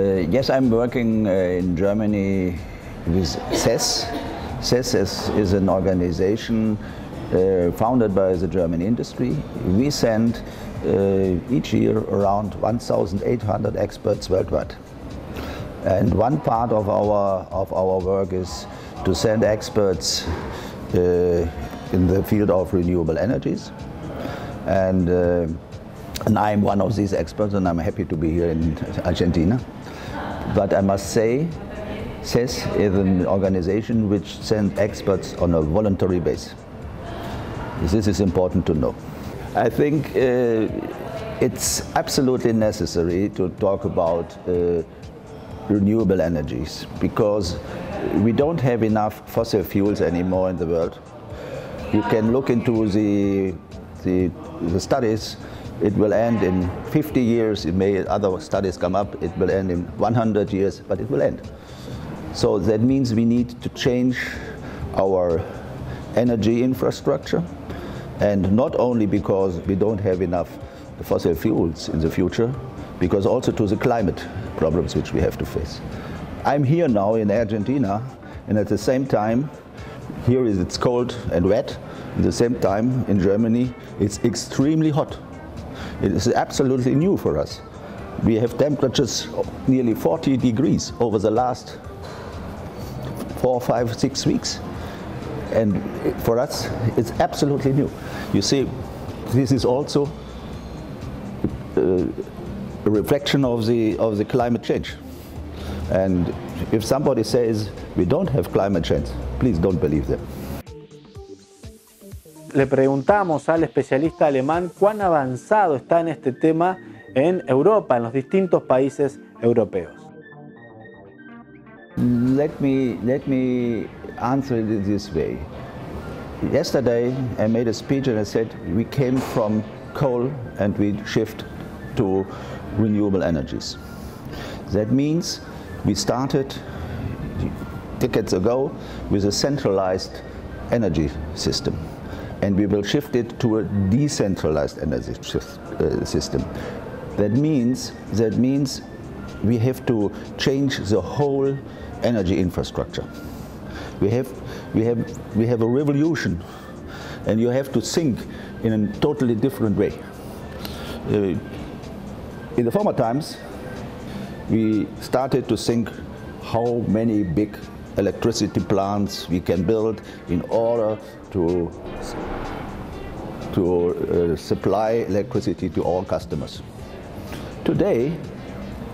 Yes, I'm working in Germany with CES. CES is an organization founded by the German industry. We send each year around 1,800 experts worldwide. And one part of our work is to send experts in the field of renewable energies. And I'm one of these experts, and I'm happy to be here in Argentina. But I must say, CES is an organization which sends experts on a voluntary basis. This is important to know. I think it's absolutely necessary to talk about renewable energies, because we don't have enough fossil fuels anymore in the world. You can look into the studies. It will end in 50 years. It may other studies come up. It will end in 100 years, but it will end. So that means we need to change our energy infrastructure, and not only because we don't have enough fossil fuels in the future, because also to the climate problems which we have to face. I'm here now in Argentina, and at the same time, here it's cold and wet. At the same time, in Germany, it's extremely hot. It is absolutely new for us. We have temperatures of nearly 40 degrees over the last 4, 5, 6 weeks. And for us, it's absolutely new. You see, this is also a reflection of the climate change. And if somebody says we don't have climate change, please don't believe them. Le preguntamos al especialista alemán cuán avanzado está en este tema en Europa, en los distintos países europeos. Let me answer it this way. Yesterday I made a speech and I said we came from coal and we shift to renewable energies. That means we started decades ago with a centralized energy system, and we will shift it to a decentralized energy system. That means we have to change the whole energy infrastructure. We have a revolution, and you have to think in a totally different way. In the former times, we started to think how many big electricity plants we can build in order to supply electricity to all customers. Today,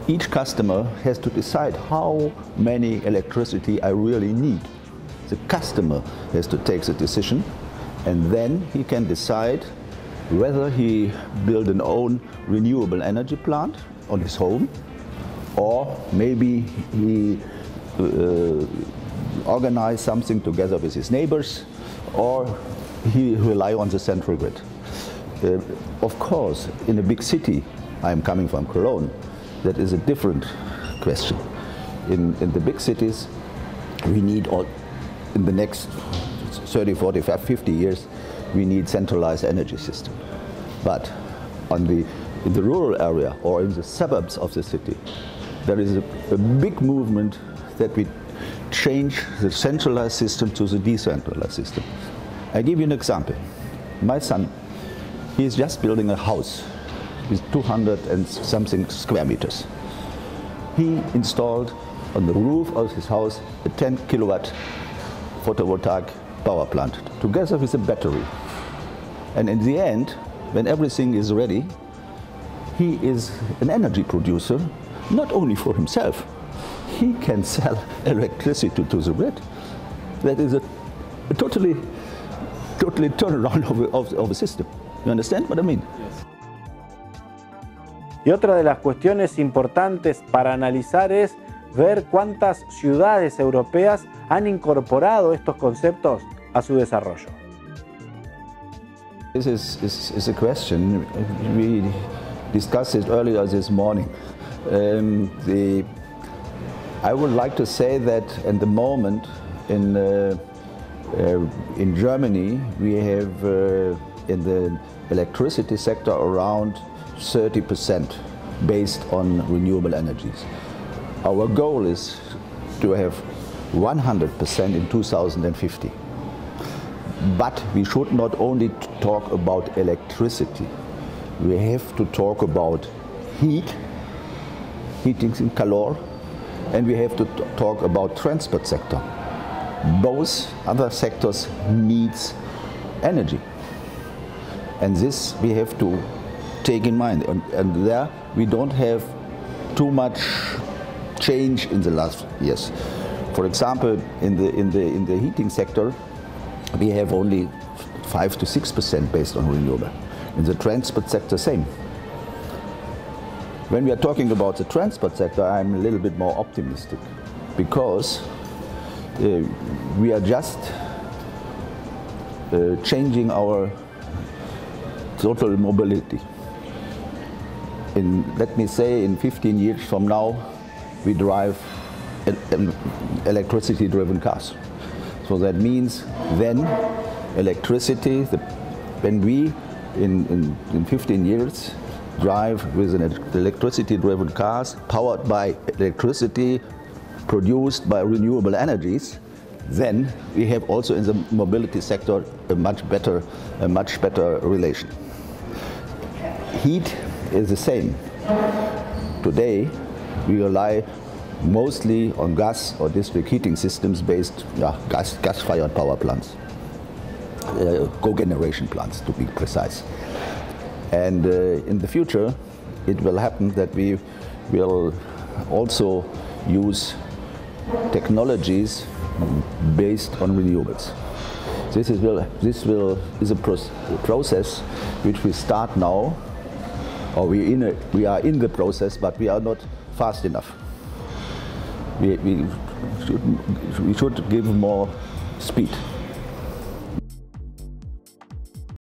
each customer has to decide how many electricity I really need. The customer has to take the decision, and then he can decide whether he build an own renewable energy plant on his home, or maybe he organize something together with his neighbors, or he rely on the central grid. Of course, in a big city, I'm coming from Cologne, that is a different question. In the big cities, we need, in the next 30, 45, 50 years, we need centralized energy system. But in the rural area or in the suburbs of the city, there is a big movement that we change the centralized system to the decentralized system. I give you an example. My son, he is just building a house with 200 and something square meters. He installed on the roof of his house a 10 kilowatt photovoltaic power plant together with a battery. And in the end, when everything is ready, he is an energy producer, not only for himself. He can sell electricity to the grid. That is a totally turnaround of the system. You understand what I mean? Yes. Y otra de las cuestiones importantes para analizar es ver cuántas ciudades europeas han incorporado estos conceptos a su desarrollo. This is a question. We discussed it earlier this morning. I would like to say that at the moment in Germany we have in the electricity sector around 30% based on renewable energies. Our goal is to have 100% in 2050. But we should not only talk about electricity. We have to talk about heating in calor, and we have to talk about transport sector. Both other sectors needs energy. And this we have to take in mind. And there we don't have too much change in the last years. For example, in the heating sector, we have only 5 to 6% based on renewable. In the transport sector, same. When we are talking about the transport sector, I'm a little bit more optimistic, because we are just changing our total mobility. Let me say, in 15 years from now, we drive electricity-driven cars. So that means then electricity, when we in 15 years drive with an electricity-driven cars powered by electricity produced by renewable energies, then we have also in the mobility sector a much better relation. Heat is the same. Today we rely mostly on gas or district heating systems based, gas-fired power plants, cogeneration plants to be precise. And in the future it will happen that we will also use technologies based on renewables. This is a process which we start now, or we are in the process, but we are not fast enough. We should give more speed.